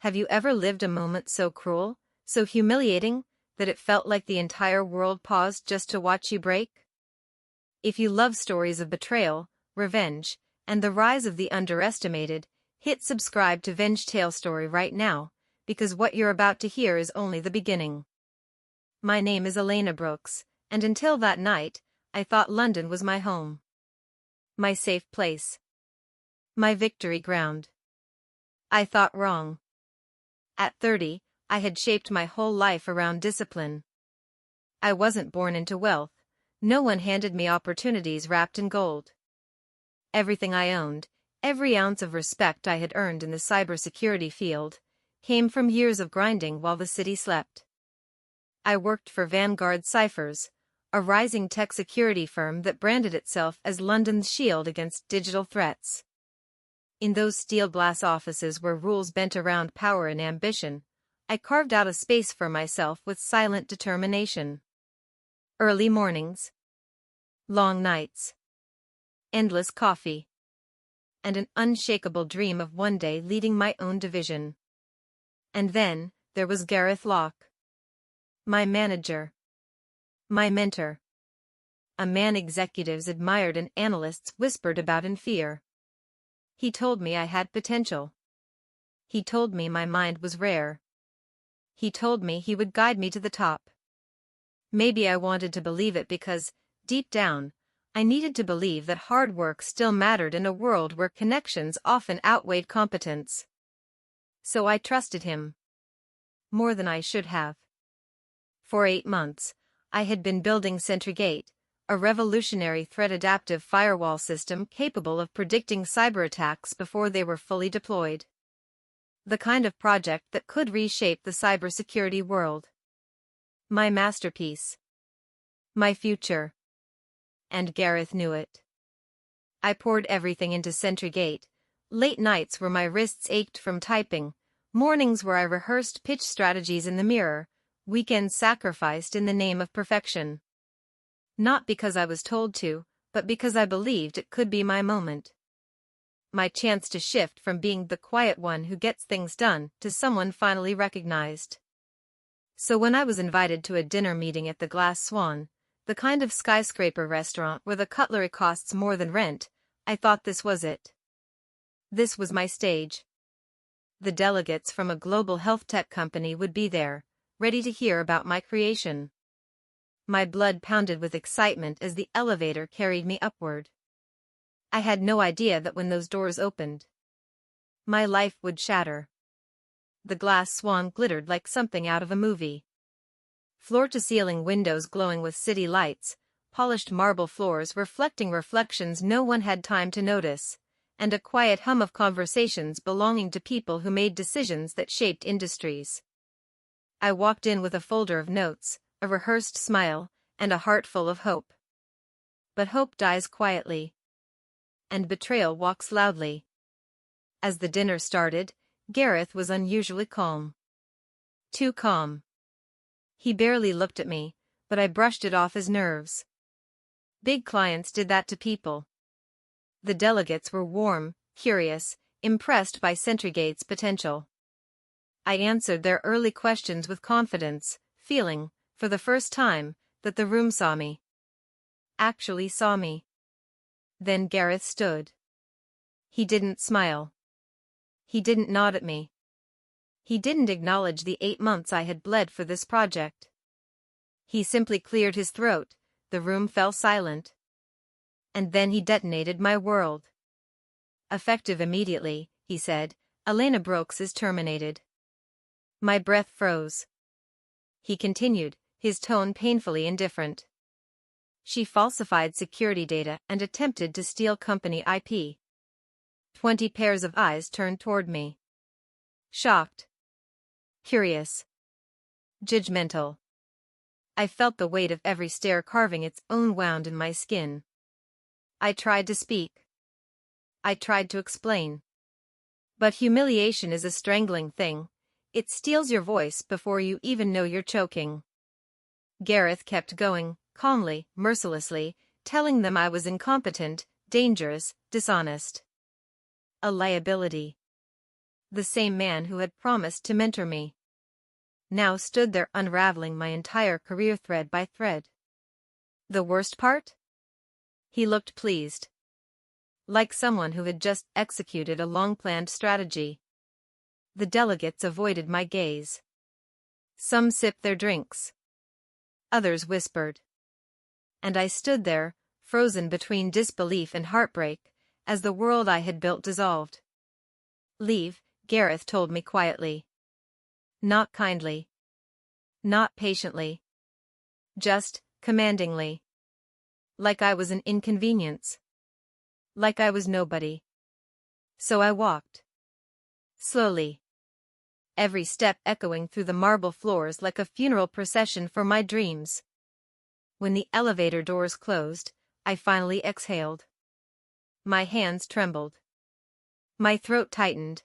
Have you ever lived a moment so cruel, so humiliating, that it felt like the entire world paused just to watch you break? If you love stories of betrayal, revenge, and the rise of the underestimated, hit subscribe to Venge Tale Story right now, because what you're about to hear is only the beginning. My name is Elena Brooks, and until that night, I thought London was my home. My safe place. My victory ground. I thought wrong. At 30, I had shaped my whole life around discipline. I wasn't born into wealth. No one handed me opportunities wrapped in gold. Everything I owned, every ounce of respect I had earned in the cybersecurity field, came from years of grinding while the city slept. I worked for Vanguard Cyphers, a rising tech security firm that branded itself as London's shield against digital threats. In those steel-glass offices where rules bent around power and ambition, I carved out a space for myself with silent determination. Early mornings. Long nights. Endless coffee. And an unshakable dream of one day leading my own division. And then, there was Gareth Locke. My manager. My mentor. A man executives admired and analysts whispered about in fear. He told me I had potential. He told me my mind was rare. He told me he would guide me to the top. Maybe I wanted to believe it because, deep down, I needed to believe that hard work still mattered in a world where connections often outweighed competence. So I trusted him. More than I should have. For 8 months, I had been building SentryGate, a revolutionary threat-adaptive firewall system capable of predicting cyberattacks before they were fully deployed. The kind of project that could reshape the cybersecurity world. My masterpiece. My future. And Gareth knew it. I poured everything into SentryGate, late nights where my wrists ached from typing, mornings where I rehearsed pitch strategies in the mirror, weekends sacrificed in the name of perfection. Not because I was told to, but because I believed it could be my moment. My chance to shift from being the quiet one who gets things done to someone finally recognized. So when I was invited to a dinner meeting at the Glass Swan, the kind of skyscraper restaurant where the cutlery costs more than rent, I thought this was it. This was my stage. The delegates from a global health tech company would be there, ready to hear about my creation. My blood pounded with excitement as the elevator carried me upward. I had no idea that when those doors opened, my life would shatter. The Glass Swan glittered like something out of a movie. Floor-to-ceiling windows glowing with city lights, polished marble floors reflecting reflections no one had time to notice, and a quiet hum of conversations belonging to people who made decisions that shaped industries. I walked in with a folder of notes, a rehearsed smile, and a heart full of hope. But hope dies quietly. And betrayal walks loudly. As the dinner started, Gareth was unusually calm. Too calm. He barely looked at me, but I brushed it off as nerves. Big clients did that to people. The delegates were warm, curious, impressed by SentryGate's potential. I answered their early questions with confidence, feeling, for the first time, that the room saw me. Actually saw me. Then Gareth stood. He didn't smile. He didn't nod at me. He didn't acknowledge the 8 months I had bled for this project. He simply cleared his throat, the room fell silent. And then he detonated my world. Effective immediately, he said, Elena Brooks is terminated. My breath froze. He continued, his tone painfully indifferent. She falsified security data and attempted to steal company IP. 20 pairs of eyes turned toward me. Shocked. Curious. Judgmental. I felt the weight of every stare carving its own wound in my skin. I tried to speak. I tried to explain. But humiliation is a strangling thing. It steals your voice before you even know you're choking. Gareth kept going, calmly, mercilessly, telling them I was incompetent, dangerous, dishonest. A liability. the same man who had promised to mentor me, now stood there unraveling my entire career thread by thread. The worst part? He looked pleased. Like someone who had just executed a long-planned strategy. The delegates avoided my gaze. Some sipped their drinks. Others whispered. And I stood there, frozen between disbelief and heartbreak, as the world I had built dissolved. Leave, Gareth told me quietly. Not kindly. Not patiently. Just, commandingly. Like I was an inconvenience. Like I was nobody. So I walked. Slowly. Every step echoing through the marble floors like a funeral procession for my dreams. When the elevator doors closed, I finally exhaled. My hands trembled. My throat tightened.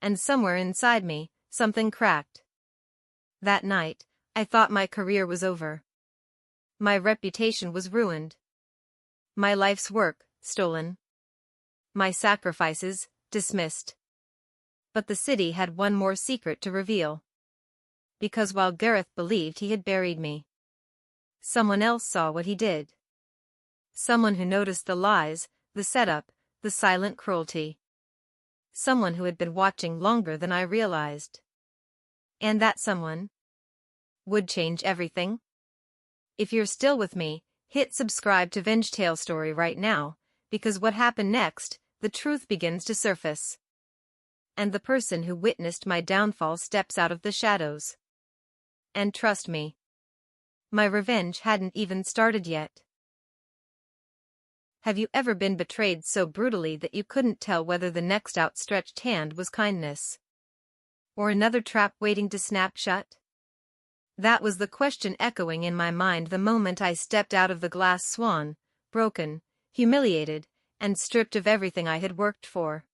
And somewhere inside me, something cracked. That night, I thought my career was over. My reputation was ruined. My life's work, stolen. My sacrifices, dismissed. But the city had one more secret to reveal. Because while Gareth believed he had buried me, someone else saw what he did. Someone who noticed the lies, the setup, the silent cruelty. Someone who had been watching longer than I realized. And that someone would change everything. If you're still with me, hit subscribe to Venge Tale Story right now, because what happened next, the truth begins to surface. And the person who witnessed my downfall steps out of the shadows. And trust me, my revenge hadn't even started yet. Have you ever been betrayed so brutally that you couldn't tell whether the next outstretched hand was kindness? Or another trap waiting to snap shut? That was the question echoing in my mind the moment I stepped out of the glass swan, broken, humiliated, and stripped of everything I had worked for.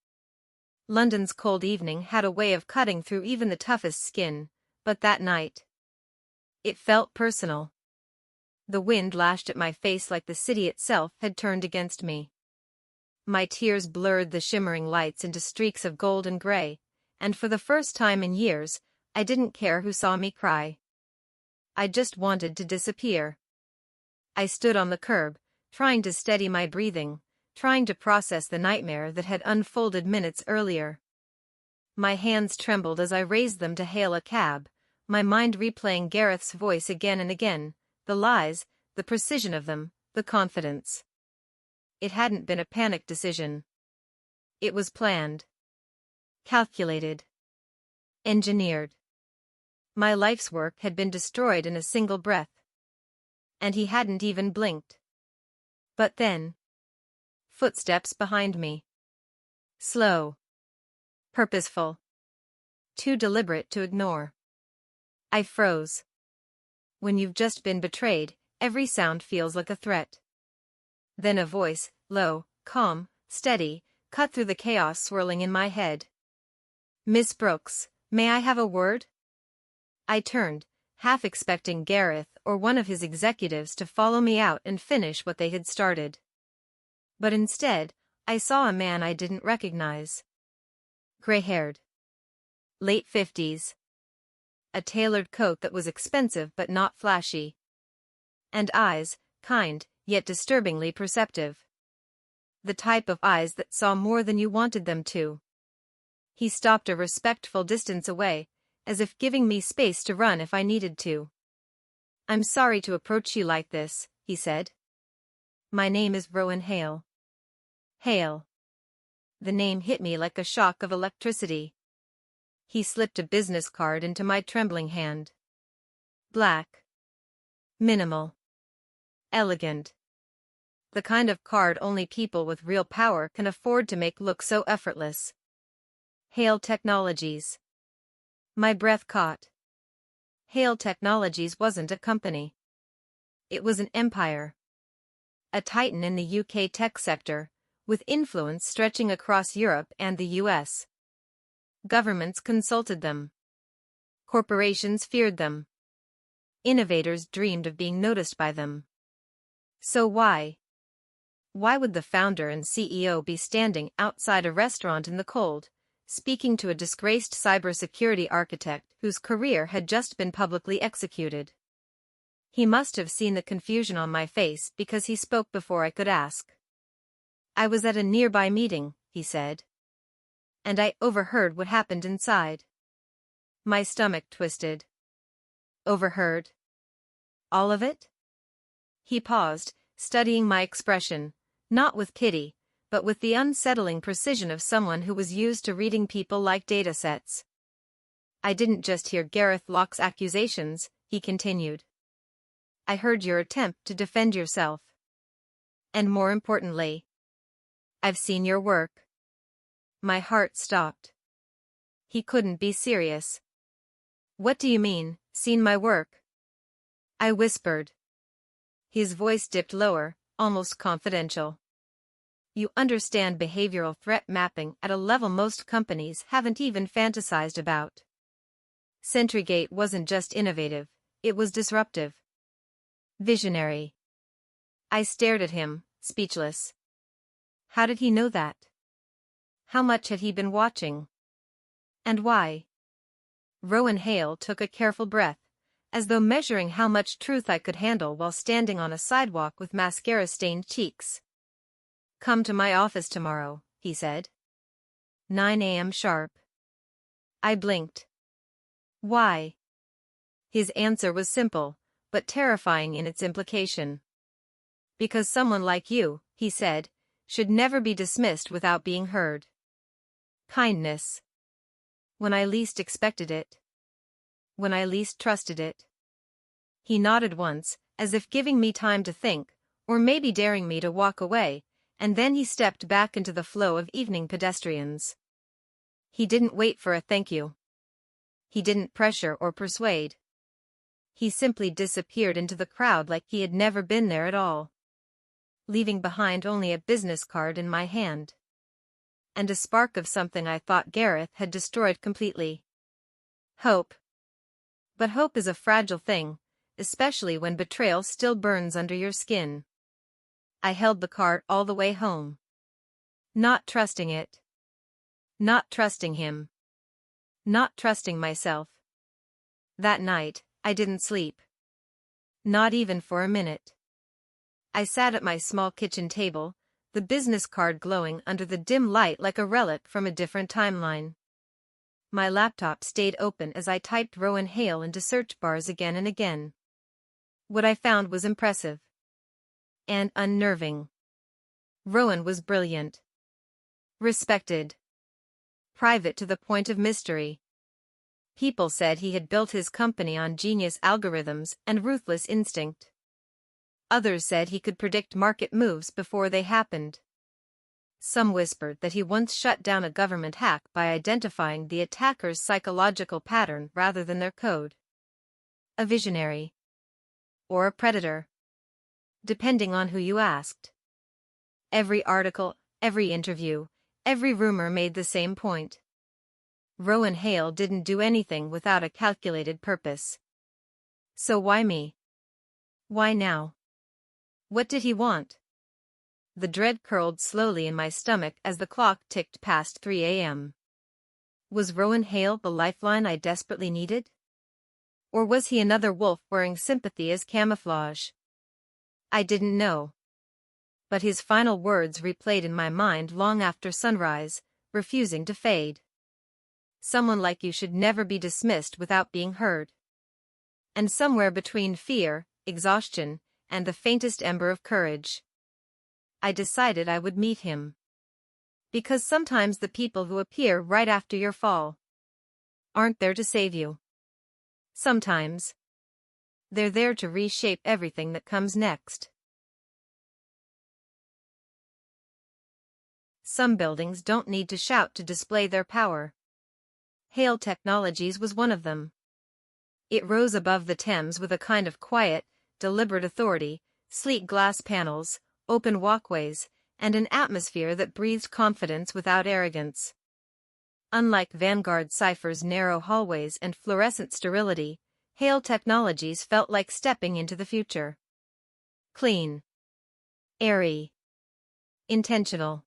London's cold evening had a way of cutting through even the toughest skin, but that night, it felt personal. The wind lashed at my face like the city itself had turned against me. My tears blurred the shimmering lights into streaks of gold and gray, and for the first time in years, I didn't care who saw me cry. I just wanted to disappear. I stood on the curb, trying to steady my breathing, trying to process the nightmare that had unfolded minutes earlier. My hands trembled as I raised them to hail a cab, my mind replaying Gareth's voice again and again, the lies, the precision of them, the confidence. It hadn't been a panic decision. It was planned. Calculated. Engineered. My life's work had been destroyed in a single breath. And he hadn't even blinked. But then, footsteps behind me. Slow. Purposeful. Too deliberate to ignore. I froze. When you've just been betrayed, every sound feels like a threat. Then a voice, low, calm, steady, cut through the chaos swirling in my head. Miss Brooks, may I have a word? I turned, half expecting Gareth or one of his executives to follow me out and finish what they had started. But instead, I saw a man I didn't recognize. Gray-haired. Late 50s. A tailored coat that was expensive but not flashy. And eyes, kind, yet disturbingly perceptive. The type of eyes that saw more than you wanted them to. He stopped a respectful distance away, as if giving me space to run if I needed to. I'm sorry to approach you like this, he said. My name is Rowan Hale. Hale. The name hit me like a shock of electricity. He slipped a business card into my trembling hand. Black. Minimal. Elegant. The kind of card only people with real power can afford to make look so effortless. Hale Technologies. My breath caught. Hale Technologies wasn't a company. It was an empire. A titan in the UK tech sector, with influence stretching across Europe and the US. Governments consulted them. Corporations feared them. Innovators dreamed of being noticed by them. So why? Why would the founder and CEO be standing outside a restaurant in the cold, speaking to a disgraced cybersecurity architect whose career had just been publicly executed. He must have seen the confusion on my face because he spoke before I could ask. "I was at a nearby meeting," he said. "And I overheard what happened inside." My stomach twisted. Overheard? All of it? He paused, studying my expression, not with pity, but with the unsettling precision of someone who was used to reading people like datasets. "I didn't just hear Gareth Locke's accusations," he continued. "I heard your attempt to defend yourself. And more importantly, I've seen your work." My heart stopped. He couldn't be serious. "What do you mean, seen my work?" I whispered. His voice dipped lower, almost confidential. "You understand behavioral threat mapping at a level most companies haven't even fantasized about. Sentrygate wasn't just innovative, it was disruptive. Visionary." I stared at him, speechless. How did he know that? How much had he been watching? And why? Rowan Hale took a careful breath, as though measuring how much truth I could handle while standing on a sidewalk with mascara-stained cheeks. "Come to my office tomorrow," he said. 9 a.m. sharp. I blinked. "Why?" His answer was simple, but terrifying in its implication. "Because someone like you," he said, "should never be dismissed without being heard." Kindness. When I least expected it. When I least trusted it. He nodded once, as if giving me time to think, or maybe daring me to walk away, and then he stepped back into the flow of evening pedestrians. He didn't wait for a thank you. He didn't pressure or persuade. He simply disappeared into the crowd like he had never been there at all, leaving behind only a business card in my hand. And a spark of something I thought Gareth had destroyed completely. Hope. But hope is a fragile thing, especially when betrayal still burns under your skin. I held the card all the way home. Not trusting it. Not trusting him. Not trusting myself. That night, I didn't sleep. Not even for a minute. I sat at my small kitchen table, the business card glowing under the dim light like a relic from a different timeline. My laptop stayed open as I typed Rowan Hale into search bars again and again. What I found was impressive. And unnerving. Rowan was brilliant. Respected. Private to the point of mystery. People said he had built his company on genius algorithms and ruthless instinct. Others said he could predict market moves before they happened. Some whispered that he once shut down a government hack by identifying the attacker's psychological pattern rather than their code. A visionary. Or a predator. Depending on who you asked. Every article, every interview, every rumor made the same point. Rowan Hale didn't do anything without a calculated purpose. So why me? Why now? What did he want? The dread curled slowly in my stomach as the clock ticked past 3 a.m. Was Rowan Hale the lifeline I desperately needed? Or was he another wolf wearing sympathy as camouflage? I didn't know. But his final words replayed in my mind long after sunrise, refusing to fade. Someone like you should never be dismissed without being heard. And somewhere between fear, exhaustion, and the faintest ember of courage, I decided I would meet him. Because sometimes the people who appear right after your fall aren't there to save you. Sometimes they're there to reshape everything that comes next. Some buildings don't need to shout to display their power. Hale Technologies was one of them. It rose above the Thames with a kind of quiet, deliberate authority, sleek glass panels, open walkways, and an atmosphere that breathed confidence without arrogance. Unlike Vanguard Cypher's narrow hallways and fluorescent sterility, Hale Technologies felt like stepping into the future. Clean. Airy. Intentional.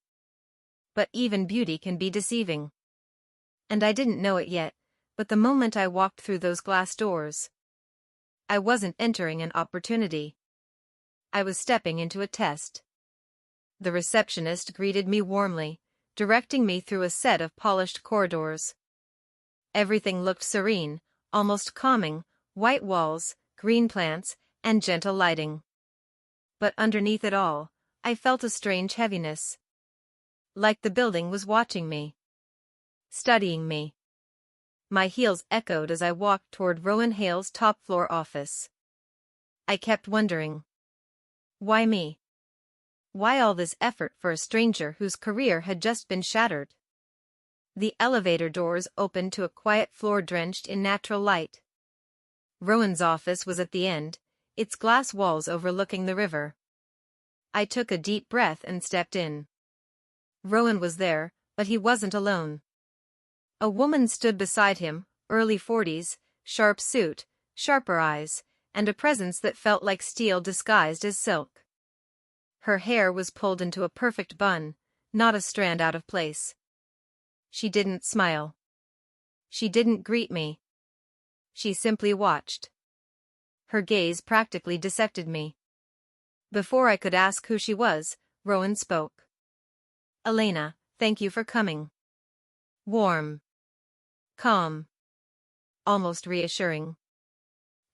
But even beauty can be deceiving. And I didn't know it yet, but the moment I walked through those glass doors, I wasn't entering an opportunity. I was stepping into a test. The receptionist greeted me warmly, directing me through a set of polished corridors. Everything looked serene, almost calming, white walls, green plants, and gentle lighting. But underneath it all, I felt a strange heaviness. Like the building was watching me. Studying me. My heels echoed as I walked toward Rowan Hale's top-floor office. I kept wondering. Why me? Why all this effort for a stranger whose career had just been shattered? The elevator doors opened to a quiet floor drenched in natural light. Rowan's office was at the end, its glass walls overlooking the river. I took a deep breath and stepped in. Rowan was there, but he wasn't alone. A woman stood beside him, early 40s, sharp suit, sharper eyes, and a presence that felt like steel disguised as silk. Her hair was pulled into a perfect bun, not a strand out of place. She didn't smile. She didn't greet me. She simply watched. Her gaze practically dissected me. Before I could ask who she was, Rowan spoke. Elena, thank you for coming. Warm. Calm. Almost reassuring.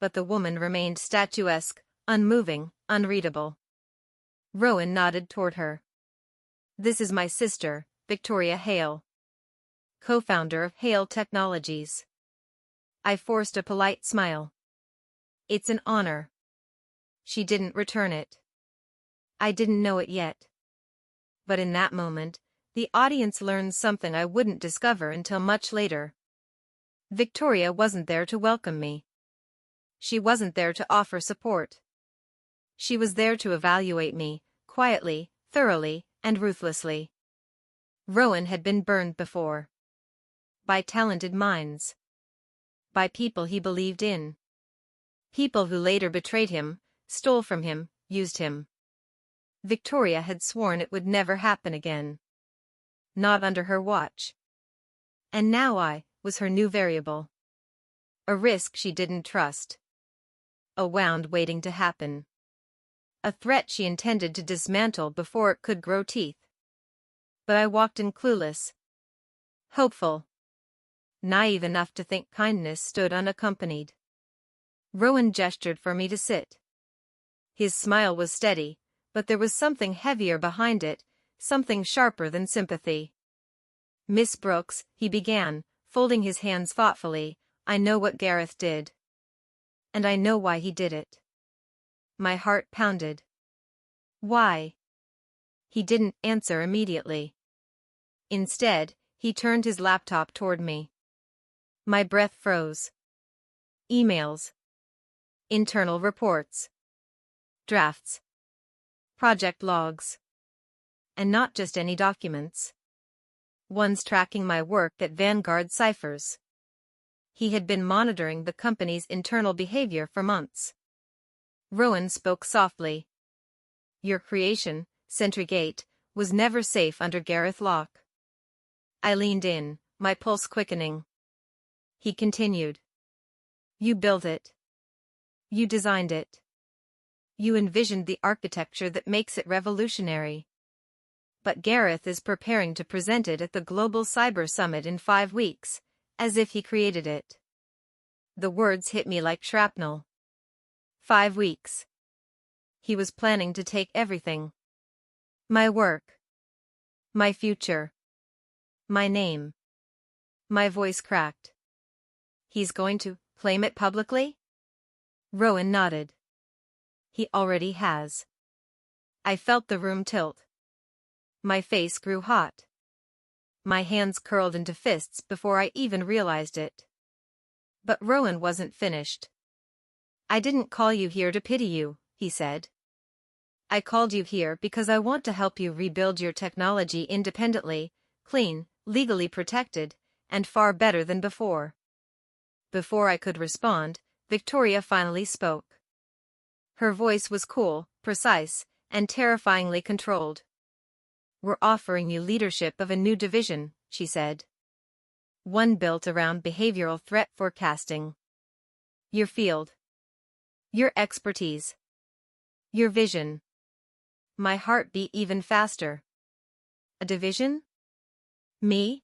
But the woman remained statuesque, unmoving, unreadable. Rowan nodded toward her. This is my sister, Victoria Hale. Co-founder of Hale Technologies. I forced a polite smile. It's an honor. She didn't return it. I didn't know it yet. But in that moment, the audience learned something I wouldn't discover until much later. Victoria wasn't there to welcome me. She wasn't there to offer support. She was there to evaluate me, quietly, thoroughly, and ruthlessly. Rowan had been burned before. By talented minds. By people he believed in. People who later betrayed him, stole from him, used him. Victoria had sworn it would never happen again. Not under her watch. And now I was her new variable. A risk she didn't trust. A wound waiting to happen. A threat she intended to dismantle before it could grow teeth. But I walked in clueless. Hopeful. Naive enough to think kindness stood unaccompanied. Rowan gestured for me to sit. His smile was steady, but there was something heavier behind it, something sharper than sympathy. Miss Brooks, he began, folding his hands thoughtfully, I know what Gareth did. And I know why he did it. My heart pounded. Why? He didn't answer immediately. Instead, he turned his laptop toward me. My breath froze. Emails. Internal reports. Drafts. Project logs. And not just any documents. Ones tracking my work at Vanguard ciphers. He had been monitoring the company's internal behavior for months. Rowan spoke softly. Your creation, Centrigate, was never safe under Gareth Locke. I leaned in, my pulse quickening. He continued. You built it. You designed it. You envisioned the architecture that makes it revolutionary. But Gareth is preparing to present it at the Global Cyber Summit in 5 weeks, as if he created it. The words hit me like shrapnel. 5 weeks. He was planning to take everything. My work. My future. My name. My voice cracked. He's going to claim it publicly? Rowan nodded. He already has. I felt the room tilt. My face grew hot. My hands curled into fists before I even realized it. But Rowan wasn't finished. I didn't call you here to pity you, he said. I called you here because I want to help you rebuild your technology independently, clean, legally protected, and far better than before. Before I could respond, Victoria finally spoke. Her voice was cool, precise, and terrifyingly controlled. We're offering you leadership of a new division, she said. one built around behavioral threat forecasting. Your field. Your expertise. Your vision. My heart beat even faster. A division? Me?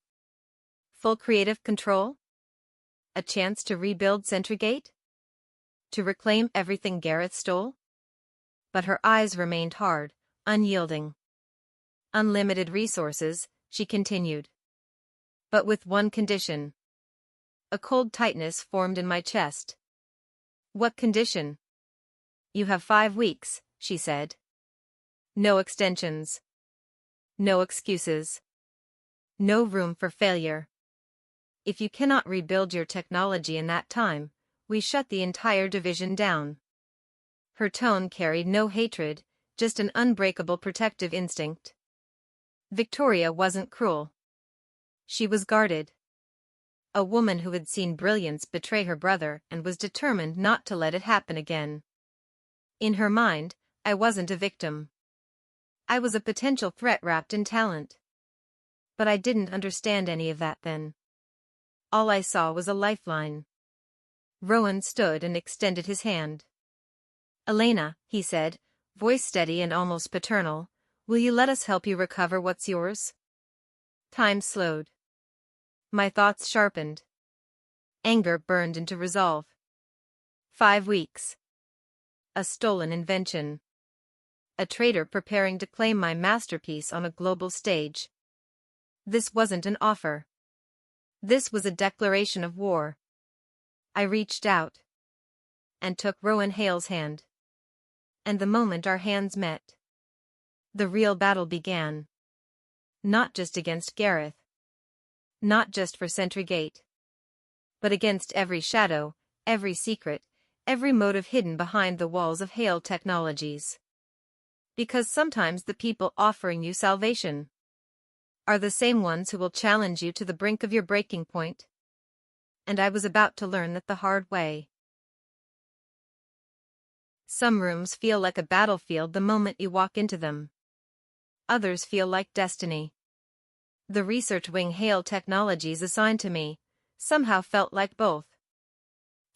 Full creative control? A chance to rebuild Centrigate? To reclaim everything Gareth stole? But her eyes remained hard, unyielding. Unlimited resources, she continued. But with one condition. A cold tightness formed in my chest. What condition? You have 5 weeks, she said. No extensions. No excuses. No room for failure. If you cannot rebuild your technology in that time, we shut the entire division down. Her tone carried no hatred, just an unbreakable protective instinct. Victoria wasn't cruel. She was guarded. A woman who had seen brilliance betray her brother and was determined not to let it happen again. In her mind, I wasn't a victim. I was a potential threat wrapped in talent. But I didn't understand any of that then. All I saw was a lifeline. Rowan stood and extended his hand. Elena, he said, voice steady and almost paternal, will you let us help you recover what's yours? Time slowed. My thoughts sharpened. Anger burned into resolve. 5 weeks. A stolen invention. A traitor preparing to claim my masterpiece on a global stage. This wasn't an offer. This was a declaration of war. I reached out and took Rowan Hale's hand. And the moment our hands met, the real battle began. Not just against Gareth. Not just for Centrigate. But against every shadow, every secret, every motive hidden behind the walls of Hale Technologies. Because sometimes the people offering you salvation are the same ones who will challenge you to the brink of your breaking point. And I was about to learn that the hard way. Some rooms feel like a battlefield the moment you walk into them. Others feel like destiny. The research wing Hale Technologies assigned to me somehow felt like both.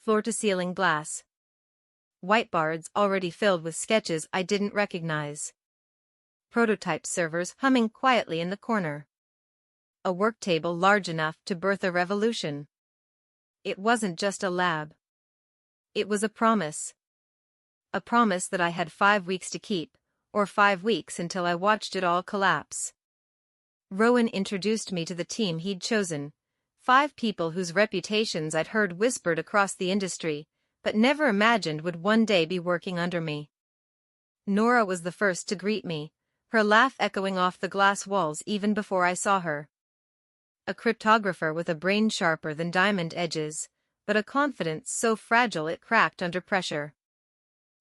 Floor-to-ceiling glass. Whiteboards already filled with sketches I didn't recognize. Prototype servers humming quietly in the corner. A work table large enough to birth a revolution. It wasn't just a lab. It was a promise. A promise that I had 5 weeks to keep, or 5 weeks until I watched it all collapse. Rowan introduced me to the team he'd chosen, 5 people whose reputations I'd heard whispered across the industry, but never imagined would one day be working under me. Nora was the first to greet me, her laugh echoing off the glass walls even before I saw her. A cryptographer with a brain sharper than diamond edges, but a confidence so fragile it cracked under pressure.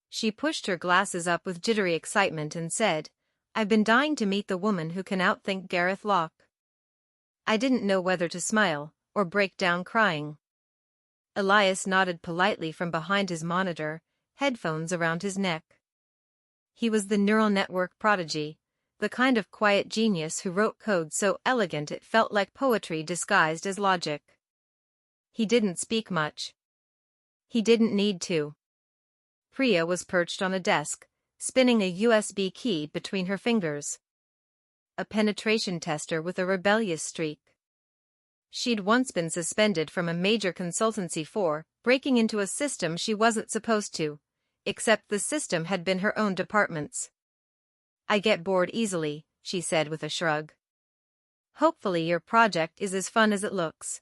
She pushed her glasses up with jittery excitement and said, I've been dying to meet the woman who can outthink Gareth Locke. I didn't know whether to smile or break down crying. Elias nodded politely from behind his monitor, headphones around his neck. He was the neural network prodigy, the kind of quiet genius who wrote code so elegant it felt like poetry disguised as logic. He didn't speak much. He didn't need to. Priya was perched on a desk, spinning a USB key between her fingers. A penetration tester with a rebellious streak. She'd once been suspended from a major consultancy for breaking into a system she wasn't supposed to, except the system had been her own department's. I get bored easily, she said with a shrug. Hopefully your project is as fun as it looks.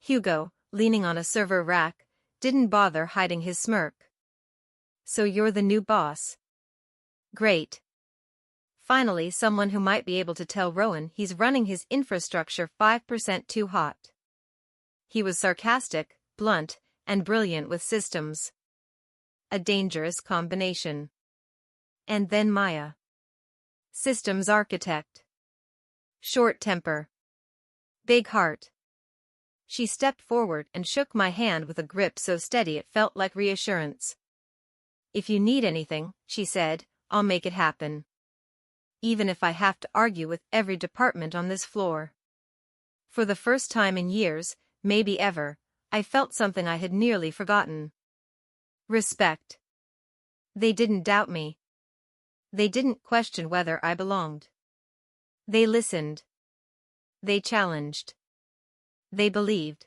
Hugo, leaning on a server rack, didn't bother hiding his smirk. So you're the new boss. Great. Finally someone who might be able to tell Rowan he's running his infrastructure 5% too hot. He was sarcastic, blunt, and brilliant with systems. A dangerous combination. And then Maya. Systems architect. Short temper. Big heart. She stepped forward and shook my hand with a grip so steady it felt like reassurance. If you need anything, she said, I'll make it happen. Even if I have to argue with every department on this floor. For the first time in years, maybe ever, I felt something I had nearly forgotten. Respect. They didn't doubt me. They didn't question whether I belonged. They listened. They challenged. They believed.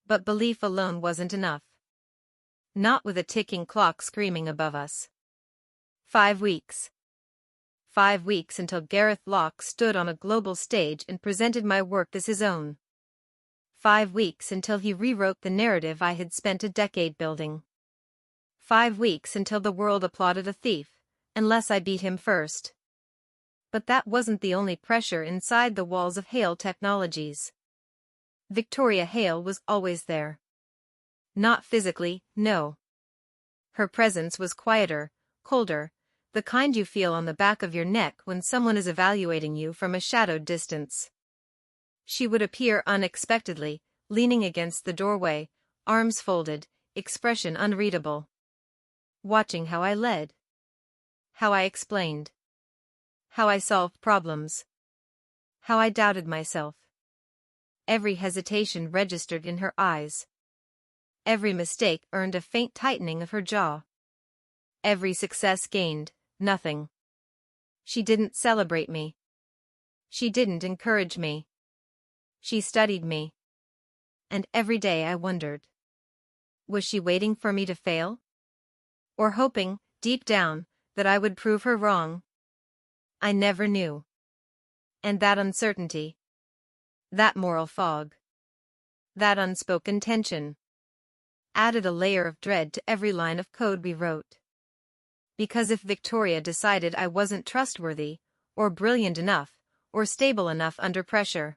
But belief alone wasn't enough. Not with a ticking clock screaming above us. 5 weeks. 5 weeks until Gareth Locke stood on a global stage and presented my work as his own. 5 weeks until he rewrote the narrative I had spent a decade building. 5 weeks until the world applauded a thief, unless I beat him first. But that wasn't the only pressure inside the walls of Hale Technologies. Victoria Hale was always there. Not physically, no. Her presence was quieter, colder, the kind you feel on the back of your neck when someone is evaluating you from a shadowed distance. She would appear unexpectedly, leaning against the doorway, arms folded, expression unreadable. Watching how I led. How I explained. How I solved problems. How I doubted myself. Every hesitation registered in her eyes. Every mistake earned a faint tightening of her jaw. Every success gained nothing. She didn't celebrate me. She didn't encourage me. She studied me. And every day I wondered. Was she waiting for me to fail? Or hoping, deep down, that I would prove her wrong? I never knew. And that uncertainty. That moral fog. That unspoken tension. Added a layer of dread to every line of code we wrote. Because if Victoria decided I wasn't trustworthy, or brilliant enough, or stable enough under pressure,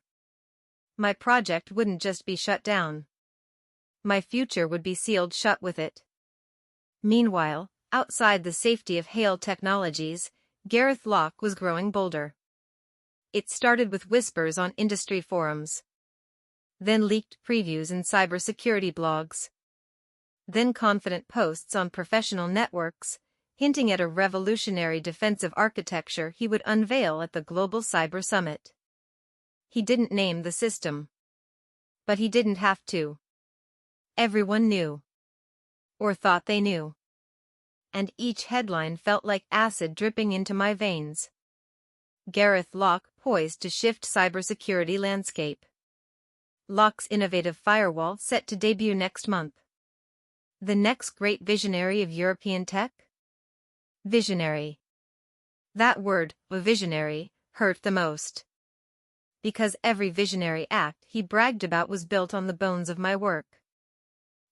my project wouldn't just be shut down. My future would be sealed shut with it. Meanwhile, outside the safety of Hale Technologies, Gareth Locke was growing bolder. It started with whispers on industry forums. Then leaked previews in cybersecurity blogs. Then confident posts on professional networks, hinting at a revolutionary defensive architecture he would unveil at the Global Cyber Summit. He didn't name the system. But he didn't have to. Everyone knew. Or thought they knew. And each headline felt like acid dripping into my veins. Gareth Locke poised to shift cybersecurity landscape. Locke's innovative firewall set to debut next month. The next great visionary of European tech? Visionary. That word, a visionary, hurt the most. Because every visionary act he bragged about was built on the bones of my work.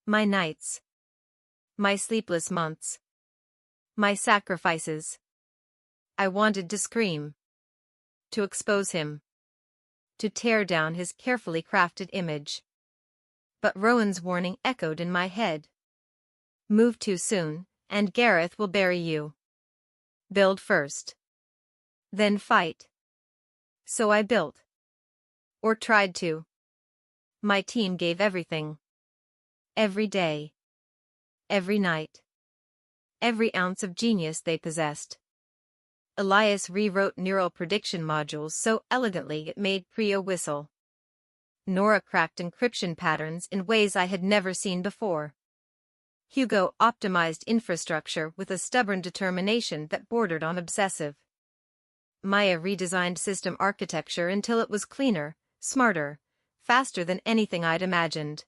My nights. My sleepless months. My sacrifices. I wanted to scream. To expose him. To tear down his carefully crafted image. But Rowan's warning echoed in my head. Move too soon, and Gareth will bury you. Build first. Then fight. So I built. Or tried to. My team gave everything. Every day. Every night. Every ounce of genius they possessed. Elias rewrote neural prediction modules so elegantly it made Priya whistle. Nora cracked encryption patterns in ways I had never seen before. Hugo optimized infrastructure with a stubborn determination that bordered on obsessive. Maya redesigned system architecture until it was cleaner, smarter, faster than anything I'd imagined.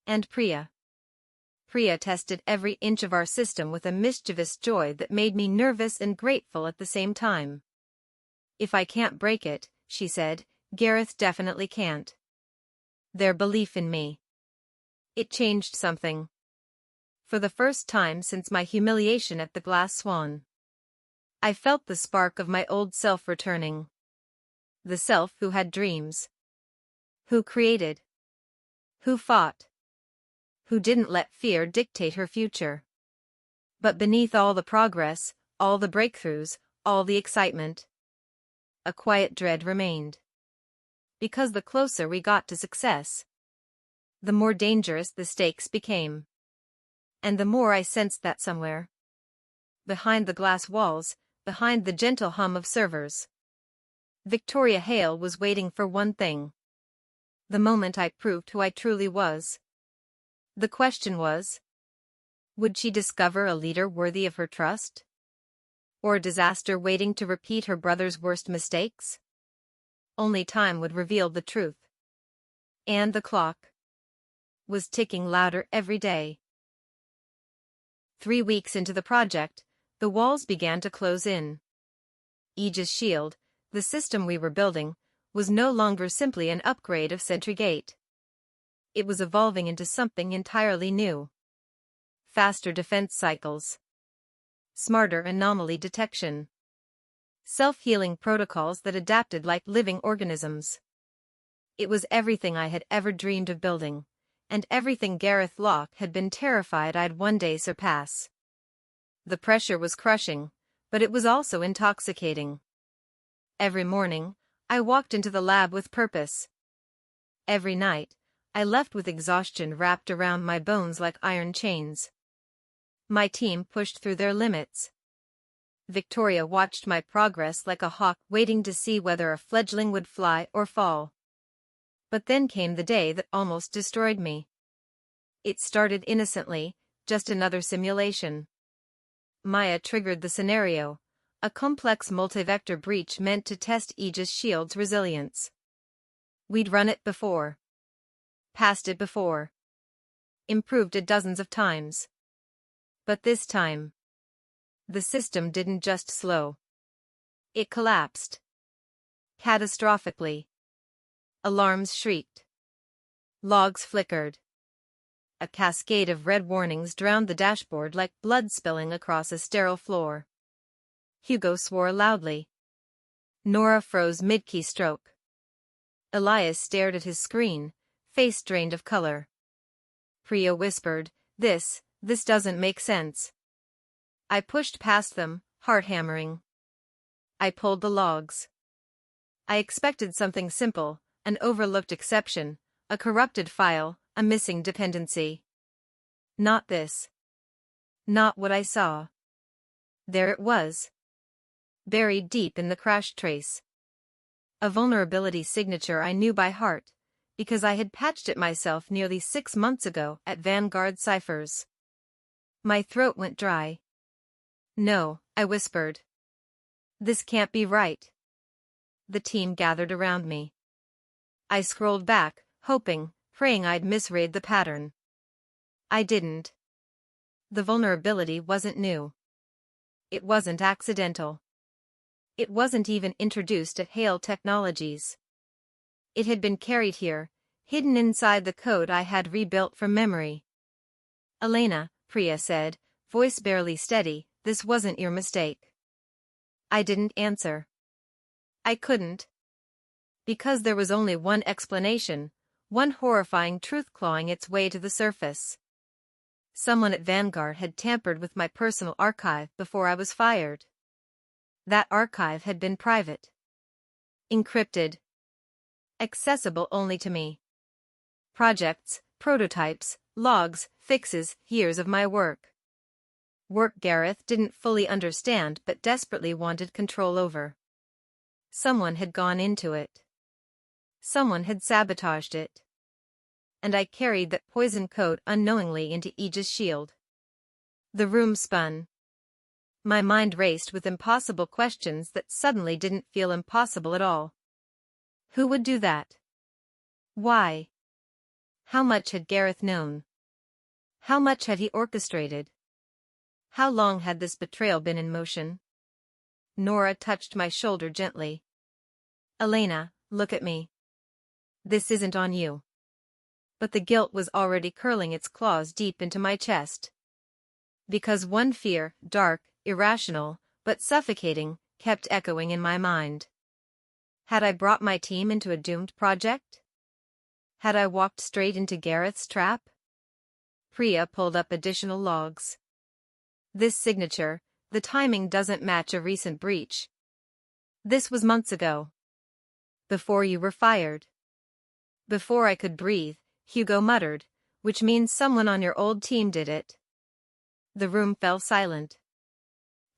And Priya tested every inch of our system with a mischievous joy that made me nervous and grateful at the same time. If I can't break it, she said, Gareth definitely can't. Their belief in me. It changed something. For the first time since my humiliation at the Glass Swan. I felt the spark of my old self returning. The self who had dreams. Who created. Who fought. Who didn't let fear dictate her future. But beneath all the progress, all the breakthroughs, all the excitement, a quiet dread remained. Because the closer we got to success, the more dangerous the stakes became. And the more I sensed that somewhere, behind the glass walls, behind the gentle hum of servers, Victoria Hale was waiting for one thing. The moment I proved who I truly was. The question was, would she discover a leader worthy of her trust? Or a disaster waiting to repeat her brother's worst mistakes? Only time would reveal the truth. And the clock was ticking louder every day. 3 weeks into the project, the walls began to close in. Aegis Shield, the system we were building, was no longer simply an upgrade of Sentry Gate. It was evolving into something entirely new. Faster defense cycles. Smarter anomaly detection. Self-healing protocols that adapted like living organisms. It was everything I had ever dreamed of building, and everything Gareth Locke had been terrified I'd one day surpass. The pressure was crushing, but it was also intoxicating. Every morning, I walked into the lab with purpose. Every night, I left with exhaustion wrapped around my bones like iron chains. My team pushed through their limits. Victoria watched my progress like a hawk waiting to see whether a fledgling would fly or fall. But then came the day that almost destroyed me. It started innocently, just another simulation. Maya triggered the scenario, a complex multivector breach meant to test Aegis Shield's resilience. We'd run it before. Passed it before. Improved it dozens of times. But this time, the system didn't just slow. It collapsed. Catastrophically. Alarms shrieked. Logs flickered. A cascade of red warnings drowned the dashboard like blood spilling across a sterile floor. Hugo swore loudly. Nora froze mid-keystroke. Elias stared at his screen, face drained of color. Priya whispered, This doesn't make sense. I pushed past them, heart hammering. I pulled the logs. I expected something simple, an overlooked exception, a corrupted file, a missing dependency. Not this. Not what I saw. There it was. Buried deep in the crash trace. A vulnerability signature I knew by heart, because I had patched it myself nearly 6 months ago at Vanguard Ciphers. My throat went dry. No, I whispered. This can't be right. The team gathered around me. I scrolled back, hoping, praying I'd misread the pattern. I didn't. The vulnerability wasn't new. It wasn't accidental. It wasn't even introduced at Hale Technologies. It had been carried here, hidden inside the code I had rebuilt from memory. Elena, Priya said, voice barely steady, this wasn't your mistake. I didn't answer. I couldn't. Because there was only one explanation, one horrifying truth clawing its way to the surface. Someone at Vanguard had tampered with my personal archive before I was fired. That archive had been private. Encrypted. Accessible only to me. Projects, prototypes, logs, fixes, years of my work. Work Gareth didn't fully understand but desperately wanted control over. Someone had gone into it. Someone had sabotaged it. And I carried that poison code unknowingly into Aegis Shield. The room spun. My mind raced with impossible questions that suddenly didn't feel impossible at all. Who would do that? Why? How much had Gareth known? How much had he orchestrated? How long had this betrayal been in motion? Nora touched my shoulder gently. Elena, look at me. This isn't on you. But the guilt was already curling its claws deep into my chest. Because one fear, dark, irrational, but suffocating, kept echoing in my mind. Had I brought my team into a doomed project? Had I walked straight into Gareth's trap? Priya pulled up additional logs. This signature, the timing doesn't match a recent breach. This was months ago. Before you were fired. Before I could breathe, Hugo muttered, which means someone on your old team did it. The room fell silent.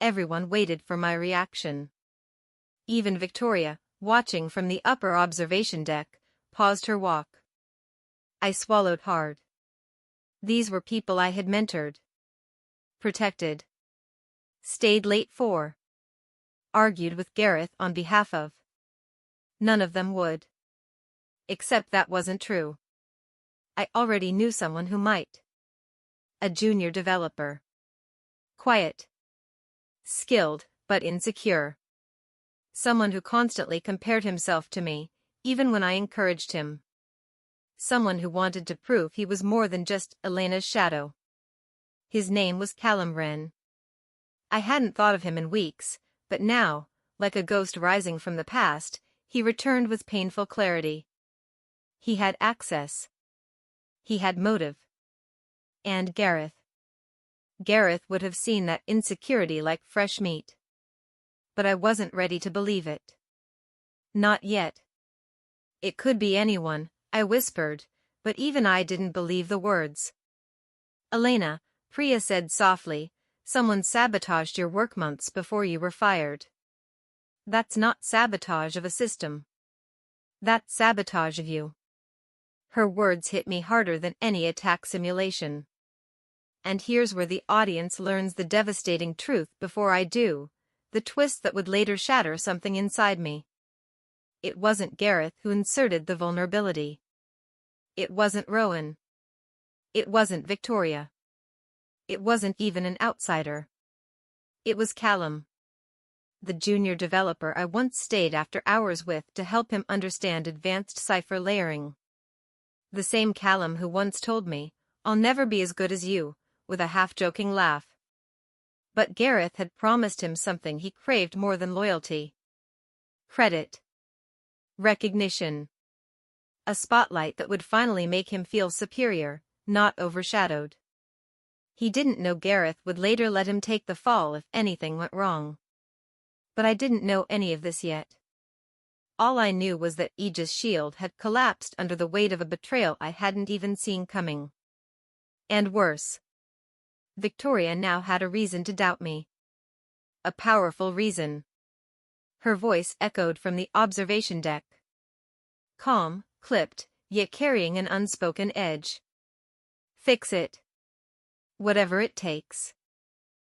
Everyone waited for my reaction. Even Victoria, watching from the upper observation deck, paused her walk. I swallowed hard. These were people I had mentored, protected, stayed late for, argued with Gareth on behalf of. None of them would. Except that wasn't true. I already knew someone who might. A junior developer. Quiet. Skilled, but insecure. Someone who constantly compared himself to me, even when I encouraged him. Someone who wanted to prove he was more than just Elena's shadow. His name was Callum Wren. I hadn't thought of him in weeks, but now, like a ghost rising from the past, he returned with painful clarity. He had access. He had motive. And Gareth. Gareth would have seen that insecurity like fresh meat. But I wasn't ready to believe it. Not yet. It could be anyone, I whispered, but even I didn't believe the words. Elena, Priya said softly, someone sabotaged your work months before you were fired. That's not sabotage of a system. That's sabotage of you. Her words hit me harder than any attack simulation. And here's where the audience learns the devastating truth before I do, the twist that would later shatter something inside me. It wasn't Gareth who inserted the vulnerability. It wasn't Rowan. It wasn't Victoria. It wasn't even an outsider. It was Callum. The junior developer I once stayed after hours with to help him understand advanced cipher layering. The same Callum who once told me, "I'll never be as good as you," with a half-joking laugh. But Gareth had promised him something he craved more than loyalty. Credit. Recognition. A spotlight that would finally make him feel superior, not overshadowed. He didn't know Gareth would later let him take the fall if anything went wrong. But I didn't know any of this yet. All I knew was that Aegis Shield had collapsed under the weight of a betrayal I hadn't even seen coming. And worse. Victoria now had a reason to doubt me. A powerful reason. Her voice echoed from the observation deck. Calm, clipped, yet carrying an unspoken edge. Fix it. Whatever it takes.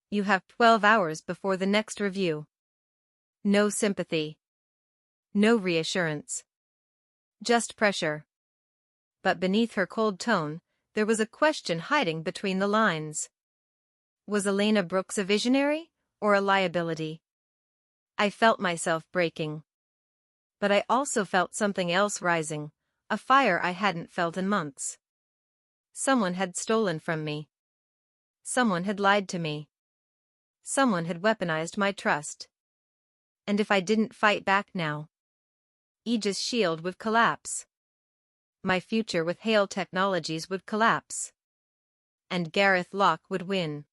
You have 12 hours before the next review. No sympathy. No reassurance. Just pressure. But beneath her cold tone, there was a question hiding between the lines. Was Elena Brooks a visionary, or a liability? I felt myself breaking. But I also felt something else rising, a fire I hadn't felt in months. Someone had stolen from me. Someone had lied to me. Someone had weaponized my trust. And if I didn't fight back now, Aegis Shield would collapse. My future with Hale Technologies would collapse. And Gareth Locke would win.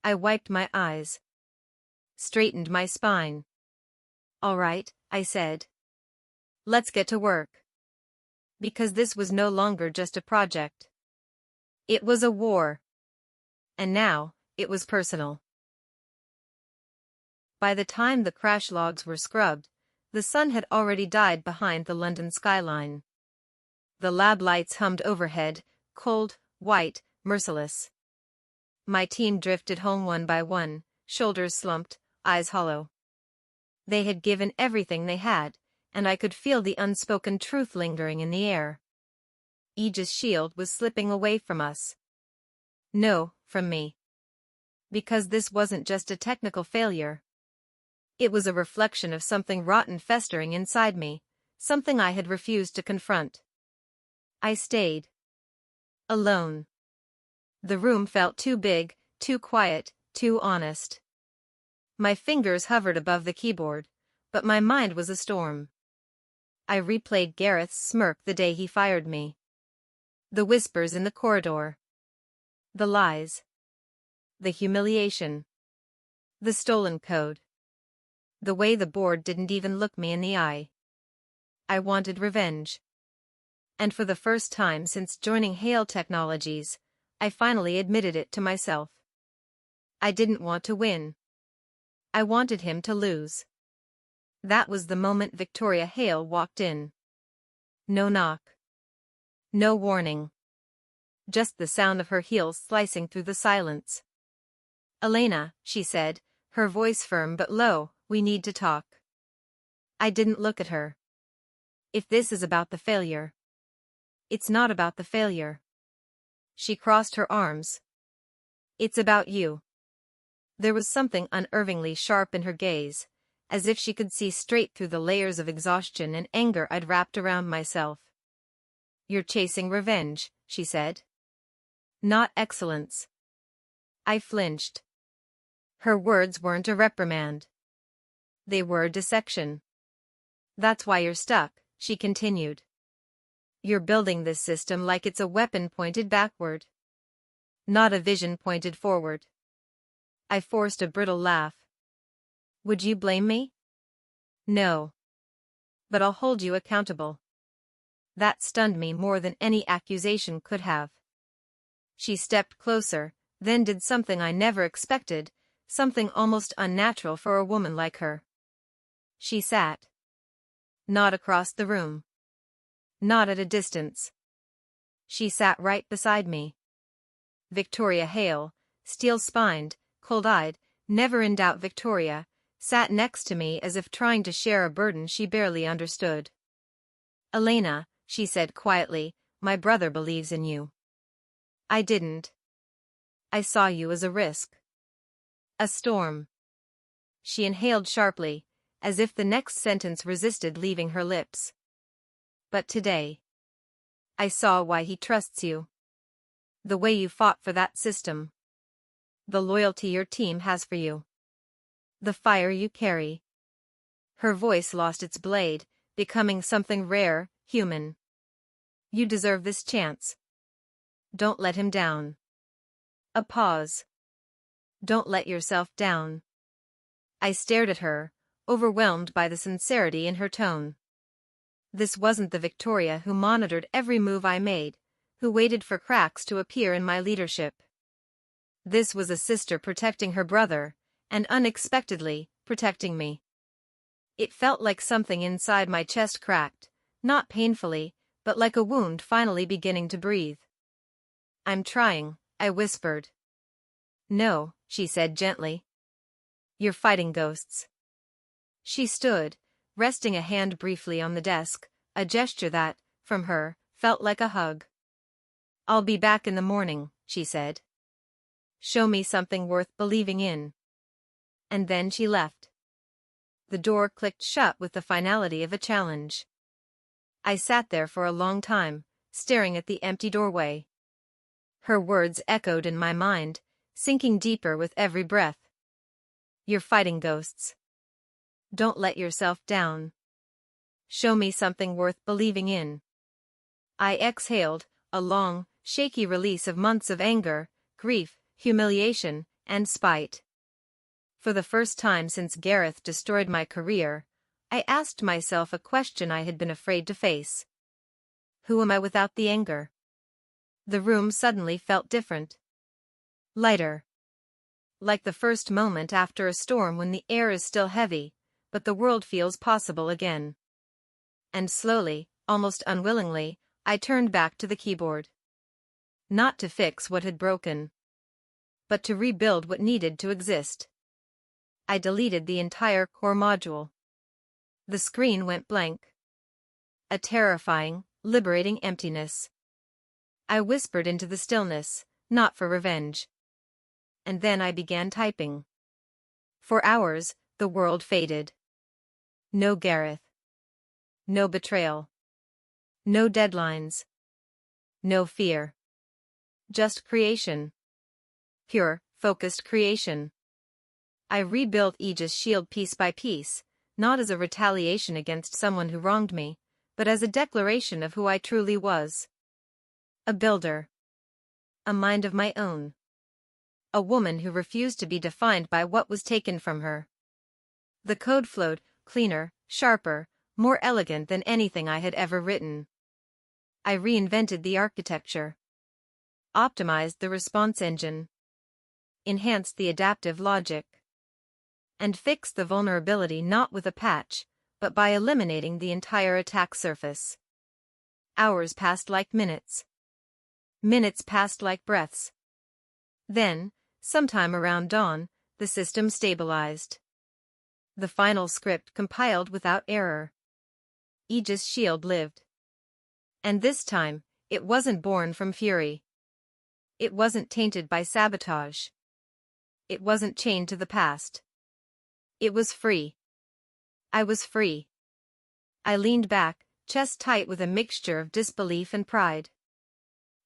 I wiped my eyes. Straightened my spine. All right, I said. Let's get to work. Because this was no longer just a project. It was a war. And now, it was personal. By the time the crash logs were scrubbed, the sun had already died behind the London skyline. The lab lights hummed overhead, cold, white, merciless. My team drifted home one by one, shoulders slumped, eyes hollow. They had given everything they had, and I could feel the unspoken truth lingering in the air. Aegis Shield was slipping away from us. No, from me. Because this wasn't just a technical failure. It was a reflection of something rotten festering inside me, something I had refused to confront. I stayed. Alone. The room felt too big, too quiet, too honest. My fingers hovered above the keyboard, but my mind was a storm. I replayed Gareth's smirk the day he fired me. The whispers in the corridor. The lies. The humiliation. The stolen code. The way the board didn't even look me in the eye. I wanted revenge. And for the first time since joining Hale Technologies, I finally admitted it to myself. I didn't want to win. I wanted him to lose. That was the moment Victoria Hale walked in. No knock. No warning. Just the sound of her heels slicing through the silence. "Elena," she said, her voice firm but low, "we need to talk." I didn't look at her. "If this is about the failure." "It's not about the failure." She crossed her arms. "It's about you." There was something unnervingly sharp in her gaze, as if she could see straight through the layers of exhaustion and anger I'd wrapped around myself. "You're chasing revenge," she said. "Not excellence." I flinched. Her words weren't a reprimand. They were a dissection. "That's why you're stuck," she continued. "You're building this system like it's a weapon pointed backward, not a vision pointed forward." I forced a brittle laugh. "Would you blame me?" "No. But I'll hold you accountable." That stunned me more than any accusation could have. She stepped closer, then did something I never expected, something almost unnatural for a woman like her. She sat. Not across the room. Not at a distance. She sat right beside me. Victoria Hale, steel-spined, cold-eyed, never-in-doubt Victoria, sat next to me as if trying to share a burden she barely understood. "Elena," she said quietly, "my brother believes in you." I didn't. "I saw you as a risk. A storm." She inhaled sharply, as if the next sentence resisted leaving her lips. "But today, I saw why he trusts you. The way you fought for that system. The loyalty your team has for you. The fire you carry." Her voice lost its blade, becoming something rare, human. "You deserve this chance. Don't let him down." A pause. "Don't let yourself down." I stared at her, overwhelmed by the sincerity in her tone. This wasn't the Victoria who monitored every move I made, who waited for cracks to appear in my leadership. This was a sister protecting her brother, and unexpectedly, protecting me. It felt like something inside my chest cracked, not painfully, but like a wound finally beginning to breathe. "I'm trying," I whispered. "No," she said gently. "You're fighting ghosts." She stood, resting a hand briefly on the desk, a gesture that, from her, felt like a hug. "I'll be back in the morning," she said. "Show me something worth believing in." And then she left. The door clicked shut with the finality of a challenge. I sat there for a long time, staring at the empty doorway. Her words echoed in my mind, sinking deeper with every breath. "You're fighting ghosts. Don't let yourself down. Show me something worth believing in." I exhaled, a long, shaky release of months of anger, grief, humiliation, and spite. For the first time since Gareth destroyed my career, I asked myself a question I had been afraid to face. Who am I without the anger? The room suddenly felt different. Lighter. Like the first moment after a storm when the air is still heavy, but the world feels possible again. And slowly, almost unwillingly, I turned back to the keyboard. Not to fix what had broken, but to rebuild what needed to exist. I deleted the entire core module. The screen went blank. A terrifying, liberating emptiness. I whispered into the stillness, not for revenge. And then I began typing. For hours, the world faded. No Gareth. No betrayal. No deadlines. No fear. Just creation. Pure, focused creation. I rebuilt Aegis Shield piece by piece, not as a retaliation against someone who wronged me, but as a declaration of who I truly was. A builder. A mind of my own. A woman who refused to be defined by what was taken from her. The code flowed, cleaner, sharper, more elegant than anything I had ever written. I reinvented the architecture. Optimized the response engine. Enhanced the adaptive logic. And fixed the vulnerability not with a patch, but by eliminating the entire attack surface. Hours passed like minutes. Minutes passed like breaths. Then, sometime around dawn, the system stabilized. The final script compiled without error. Aegis Shield lived. And this time, it wasn't born from fury. It wasn't tainted by sabotage. It wasn't chained to the past. It was free. I was free. I leaned back, chest tight with a mixture of disbelief and pride.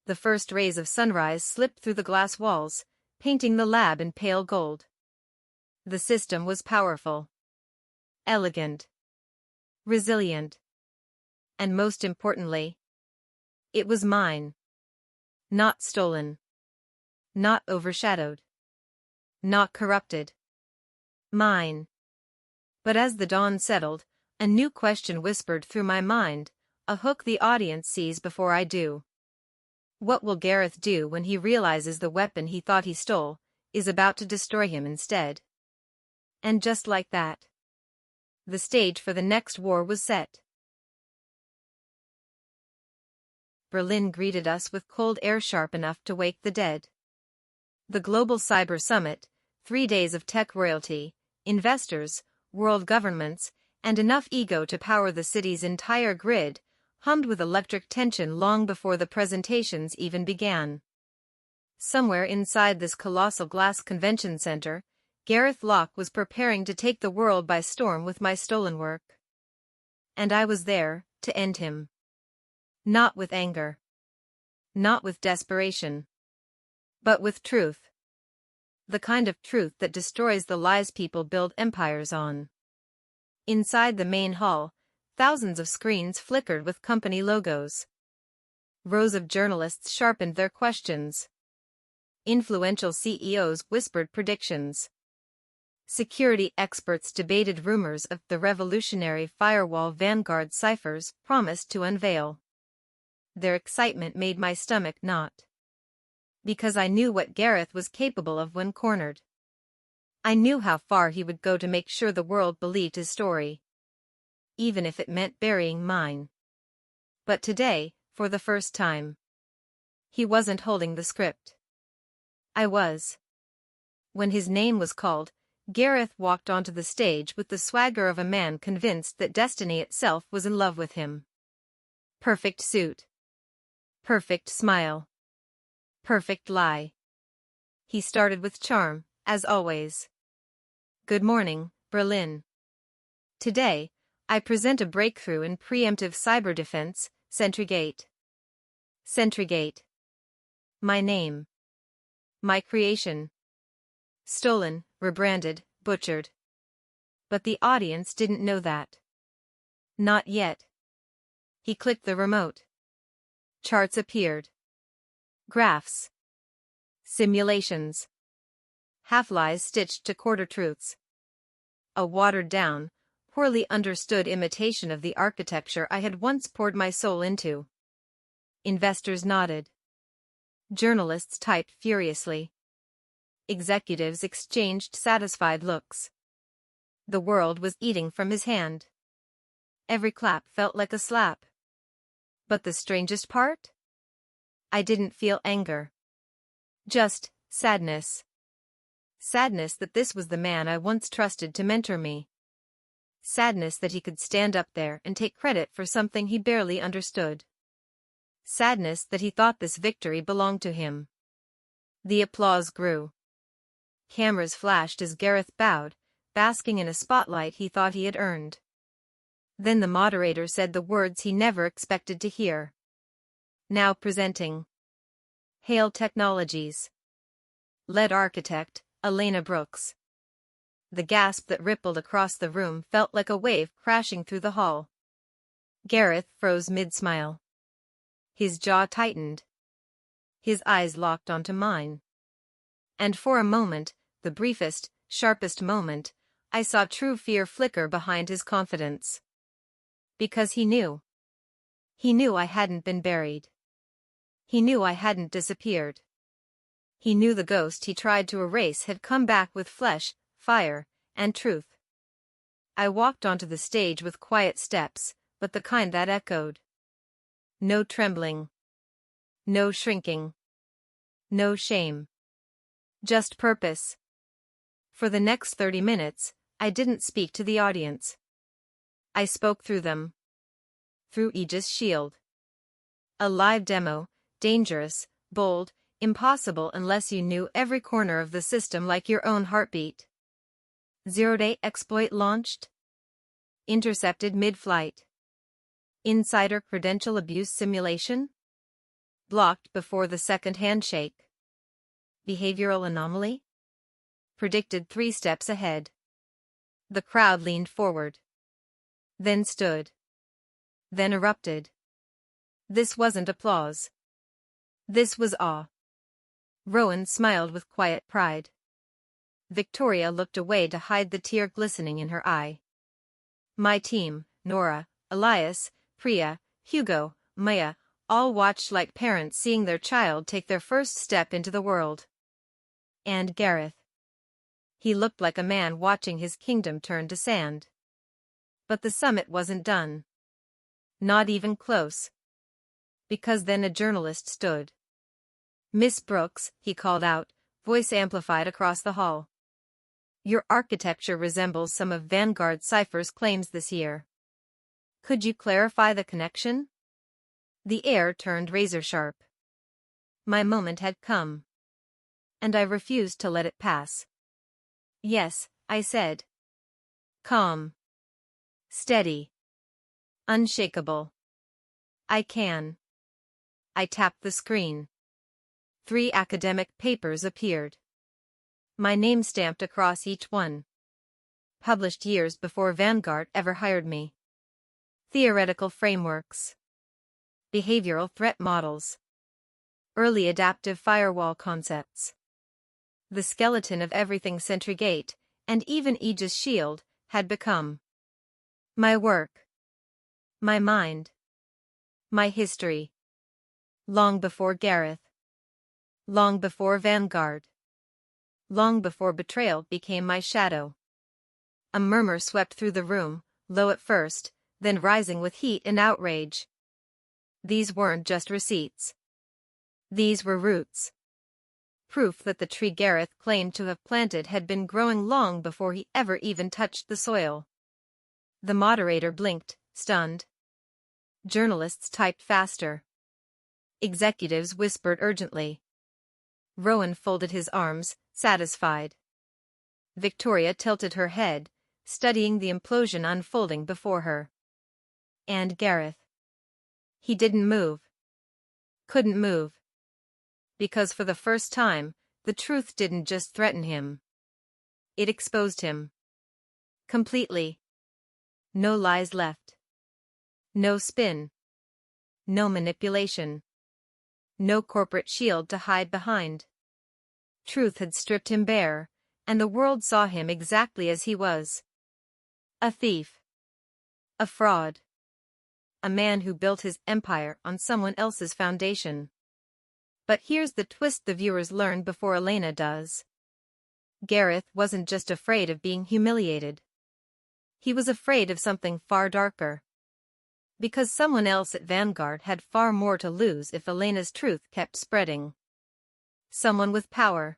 The first rays of sunrise slipped through the glass walls, painting the lab in pale gold. The system was powerful. Elegant. Resilient. And most importantly, it was mine. Not stolen. Not overshadowed. Not corrupted. Mine. But as the dawn settled, a new question whispered through my mind, a hook the audience sees before I do. What will Gareth do when he realizes the weapon he thought he stole is about to destroy him instead? And just like that, the stage for the next war was set. Berlin greeted us with cold air sharp enough to wake the dead. The Global Cyber Summit, 3 days of tech royalty, investors, world governments, and enough ego to power the city's entire grid, hummed with electric tension long before the presentations even began. Somewhere inside this colossal glass convention center, Gareth Locke was preparing to take the world by storm with my stolen work. And I was there, to end him. Not with anger. Not with desperation. But with truth. The kind of truth that destroys the lies people build empires on. Inside the main hall, thousands of screens flickered with company logos. Rows of journalists sharpened their questions. Influential CEOs whispered predictions. Security experts debated rumors of the revolutionary firewall Vanguard ciphers promised to unveil. Their excitement made my stomach knot. Because I knew what Gareth was capable of when cornered. I knew how far he would go to make sure the world believed his story. Even if it meant burying mine. But today, for the first time, he wasn't holding the script. I was. When his name was called, Gareth walked onto the stage with the swagger of a man convinced that destiny itself was in love with him. Perfect suit. Perfect smile. Perfect lie. He started with charm, as always. Good morning, Berlin. Today, I present a breakthrough in preemptive cyber defense, Centrigate. Centrigate. My name. My creation. Stolen, rebranded, butchered. But the audience didn't know that. Not yet. He clicked the remote. Charts appeared. Graphs. Simulations. Half-lies stitched to quarter-truths. A watered-down, poorly understood imitation of the architecture I had once poured my soul into. Investors nodded. Journalists typed furiously. Executives exchanged satisfied looks. The world was eating from his hand. Every clap felt like a slap. But the strangest part? I didn't feel anger. Just sadness. Sadness that this was the man I once trusted to mentor me. Sadness that he could stand up there and take credit for something he barely understood. Sadness that he thought this victory belonged to him. The applause grew. Cameras flashed as Gareth bowed, basking in a spotlight he thought he had earned. Then the moderator said the words he never expected to hear. Now presenting. Hail Technologies. Lead architect, Elena Brooks. The gasp that rippled across the room felt like a wave crashing through the hall. Gareth froze mid-smile. His jaw tightened. His eyes locked onto mine. And for a moment, the briefest, sharpest moment, I saw true fear flicker behind his confidence. Because he knew. He knew I hadn't been buried. He knew I hadn't disappeared. He knew the ghost he tried to erase had come back with flesh, fire, and truth. I walked onto the stage with quiet steps, but the kind that echoed. No trembling. No shrinking. No shame. Just purpose. For the next 30 minutes, I didn't speak to the audience. I spoke through them. Through Aegis Shield. A live demo, dangerous, bold, impossible unless you knew every corner of the system like your own heartbeat. Zero-day exploit launched. Intercepted mid-flight. Insider credential abuse simulation. Blocked before the second handshake. Behavioral anomaly. Predicted 3 steps ahead. The crowd leaned forward. Then stood. Then erupted. This wasn't applause. This was awe. Rowan smiled with quiet pride. Victoria looked away to hide the tear glistening in her eye. My team, Nora, Elias, Priya, Hugo, Maya, all watched like parents seeing their child take their first step into the world. And Gareth. He looked like a man watching his kingdom turn to sand. But the summit wasn't done. Not even close. Because then a journalist stood. Miss Brooks, he called out, voice amplified across the hall. Your architecture resembles some of Vanguard Cypher's claims this year. Could you clarify the connection? The air turned razor-sharp. My moment had come. And I refused to let it pass. Yes, I said. Calm. Steady. Unshakable. I can. I tapped the screen. 3 academic papers appeared. My name stamped across each one. Published years before Vanguard ever hired me. Theoretical frameworks. Behavioral threat models. Early adaptive firewall concepts. The skeleton of everything Centrigate, and even Aegis Shield, had become. My work. My mind. My history. Long before Gareth. Long before Vanguard. Long before betrayal became my shadow. A murmur swept through the room, low at first, then rising with heat and outrage. These weren't just receipts. These were roots. Proof that the tree Gareth claimed to have planted had been growing long before he ever even touched the soil. The moderator blinked, stunned. Journalists typed faster. Executives whispered urgently. Rowan folded his arms, satisfied. Victoria tilted her head, studying the implosion unfolding before her. And Gareth. He didn't move. Couldn't move. Because for the first time, the truth didn't just threaten him. It exposed him. Completely. No lies left. No spin. No manipulation. No corporate shield to hide behind. Truth had stripped him bare, and the world saw him exactly as he was. A thief. A fraud. A man who built his empire on someone else's foundation. But here's the twist the viewers learn before Elena does. Gareth wasn't just afraid of being humiliated. He was afraid of something far darker. Because someone else at Vanguard had far more to lose if Elena's truth kept spreading. Someone with power.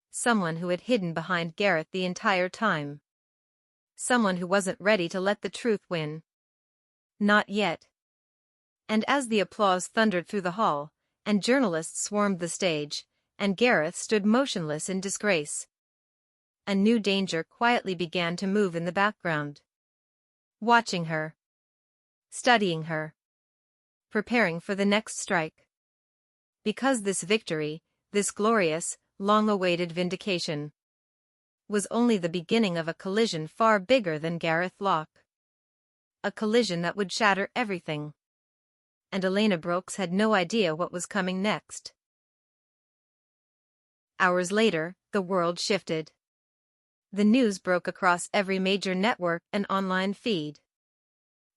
Someone who had hidden behind Gareth the entire time. Someone who wasn't ready to let the truth win. Not yet. And as the applause thundered through the hall, and journalists swarmed the stage, and Gareth stood motionless in disgrace, a new danger quietly began to move in the background. Watching her. Studying her. Preparing for the next strike. Because this victory, this glorious, long-awaited vindication, was only the beginning of a collision far bigger than Gareth Locke. A collision that would shatter everything. And Elena Brooks had no idea what was coming next. Hours later, the world shifted. The news broke across every major network and online feed.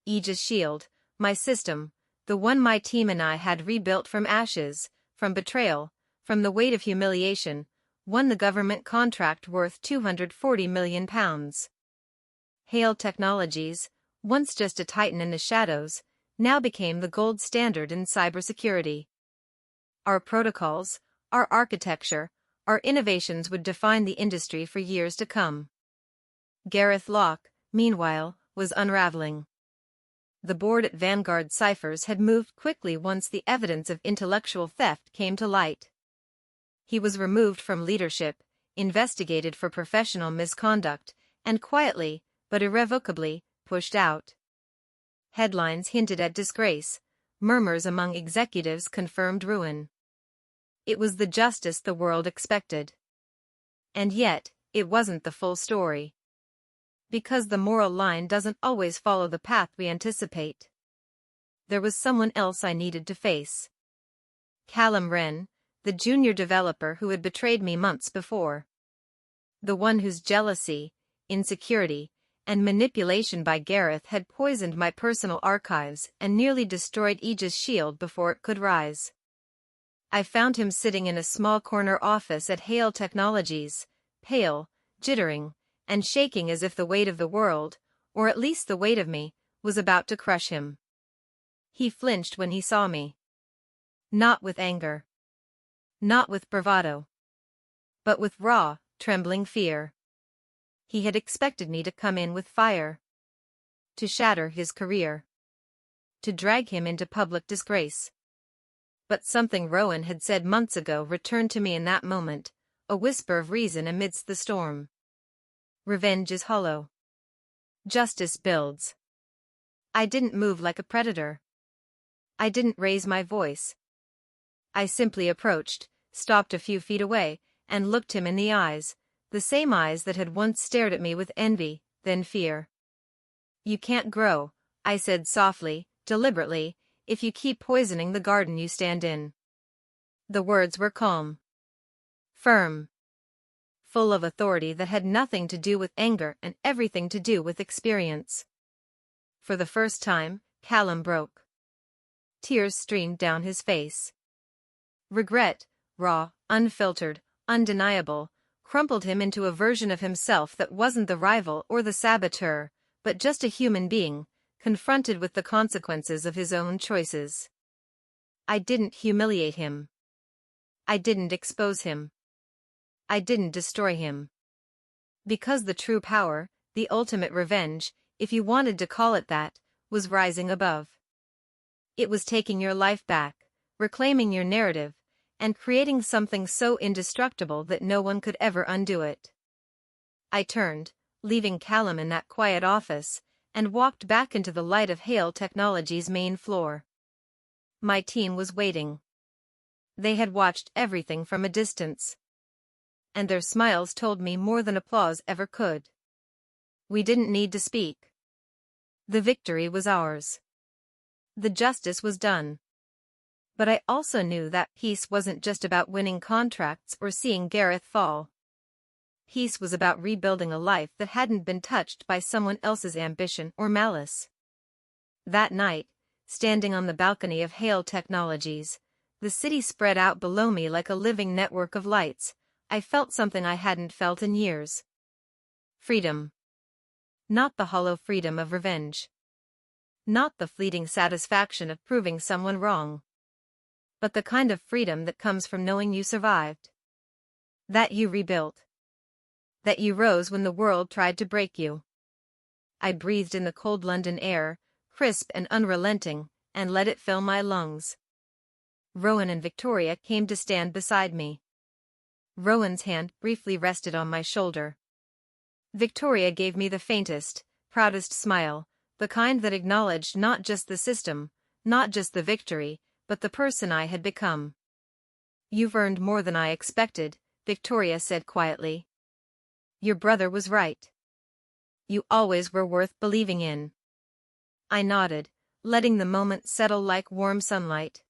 Aegis Shield, my system, the one my team and I had rebuilt from ashes, from betrayal, from the weight of humiliation, won the government contract worth £240 million. Hale Technologies, once just a titan in the shadows, now became the gold standard in cybersecurity. Our protocols, our architecture, our innovations would define the industry for years to come. Gareth Locke, meanwhile, was unraveling. The board at Vanguard Ciphers had moved quickly once the evidence of intellectual theft came to light. He was removed from leadership, investigated for professional misconduct, and quietly, but irrevocably, pushed out. Headlines hinted at disgrace, murmurs among executives confirmed ruin. It was the justice the world expected. And yet, it wasn't the full story. Because the moral line doesn't always follow the path we anticipate. There was someone else I needed to face. Callum Wren, the junior developer who had betrayed me months before. The one whose jealousy, insecurity, and manipulation by Gareth had poisoned my personal archives and nearly destroyed Aegis Shield before it could rise. I found him sitting in a small corner office at Hale Technologies, pale, jittering, and shaking as if the weight of the world, or at least the weight of me, was about to crush him. He flinched when he saw me. Not with anger. Not with bravado. But with raw, trembling fear. He had expected me to come in with fire. To shatter his career. To drag him into public disgrace. But something Rowan had said months ago returned to me in that moment, a whisper of reason amidst the storm. Revenge is hollow. Justice builds. I didn't move like a predator. I didn't raise my voice. I simply approached, stopped a few feet away, and looked him in the eyes, the same eyes that had once stared at me with envy, then fear. You can't grow, I said softly, deliberately, if you keep poisoning the garden you stand in. The words were calm. Firm. Full of authority that had nothing to do with anger and everything to do with experience. For the first time, Callum broke. Tears streamed down his face. Regret, raw, unfiltered, undeniable, crumpled him into a version of himself that wasn't the rival or the saboteur, but just a human being, confronted with the consequences of his own choices. I didn't humiliate him. I didn't expose him. I didn't destroy him. Because the true power, the ultimate revenge, if you wanted to call it that, was rising above. It was taking your life back, reclaiming your narrative, and creating something so indestructible that no one could ever undo it. I turned, leaving Callum in that quiet office, and walked back into the light of Hale Technologies' main floor. My team was waiting. They had watched everything from a distance. And their smiles told me more than applause ever could. We didn't need to speak. The victory was ours. The justice was done. But I also knew that peace wasn't just about winning contracts or seeing Gareth fall. Peace was about rebuilding a life that hadn't been touched by someone else's ambition or malice. That night, standing on the balcony of Hale Technologies, the city spread out below me like a living network of lights, I felt something I hadn't felt in years. Freedom. Not the hollow freedom of revenge. Not the fleeting satisfaction of proving someone wrong. But the kind of freedom that comes from knowing you survived. That you rebuilt. That you rose when the world tried to break you. I breathed in the cold London air, crisp and unrelenting, and let it fill my lungs. Rowan and Victoria came to stand beside me. Rowan's hand briefly rested on my shoulder. Victoria gave me the faintest, proudest smile, the kind that acknowledged not just the system, not just the victory, but the person I had become. You've earned more than I expected, Victoria said quietly. Your brother was right. You always were worth believing in. I nodded, letting the moment settle like warm sunlight.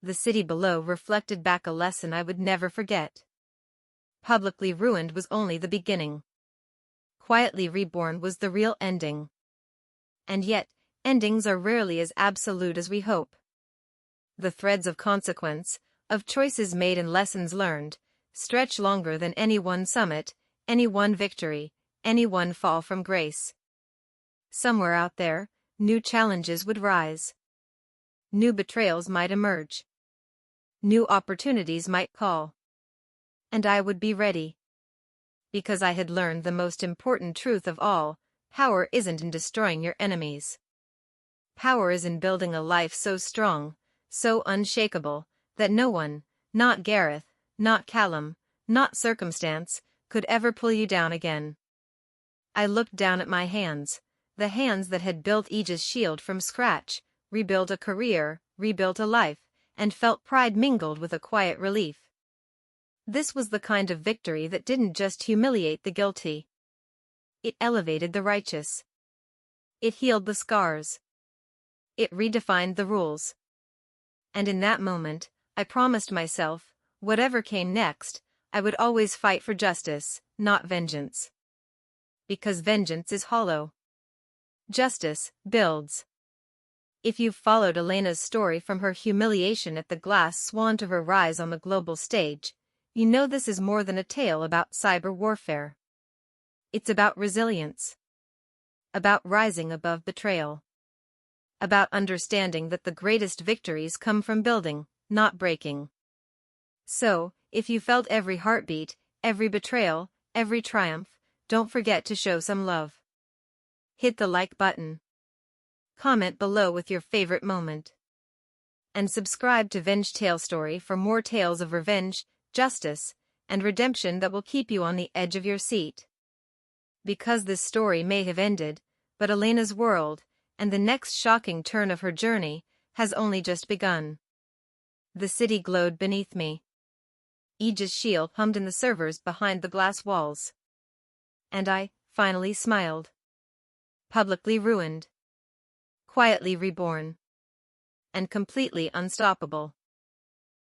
The city below reflected back a lesson I would never forget. Publicly ruined was only the beginning. Quietly reborn was the real ending. And yet, endings are rarely as absolute as we hope. The threads of consequence, of choices made and lessons learned, stretch longer than any one summit, any one victory, any one fall from grace. Somewhere out there, new challenges would rise. New betrayals might emerge. New opportunities might call. And I would be ready. Because I had learned the most important truth of all: power isn't in destroying your enemies. Power is in building a life so strong, so unshakable, that no one, not Gareth, not Callum, not circumstance, could ever pull you down again. I looked down at my hands, the hands that had built Aegis Shield from scratch, rebuilt a career, rebuilt a life, and felt pride mingled with a quiet relief. This was the kind of victory that didn't just humiliate the guilty. It elevated the righteous. It healed the scars. It redefined the rules. And in that moment, I promised myself, whatever came next, I would always fight for justice, not vengeance. Because vengeance is hollow. Justice builds. If you've followed Elena's story from her humiliation at the Glass Swan to her rise on the global stage, you know this is more than a tale about cyber warfare. It's about resilience. About rising above betrayal. About understanding that the greatest victories come from building, not breaking. So, if you felt every heartbeat, every betrayal, every triumph, don't forget to show some love. Hit the like button. Comment below with your favorite moment. And subscribe to Venge Tale Story for more tales of revenge, justice, and redemption that will keep you on the edge of your seat. Because this story may have ended, but Elena's world, and the next shocking turn of her journey, has only just begun. The city glowed beneath me. Aegis Shield hummed in the servers behind the glass walls. And I, finally smiled. Publicly ruined. Quietly reborn. And completely unstoppable.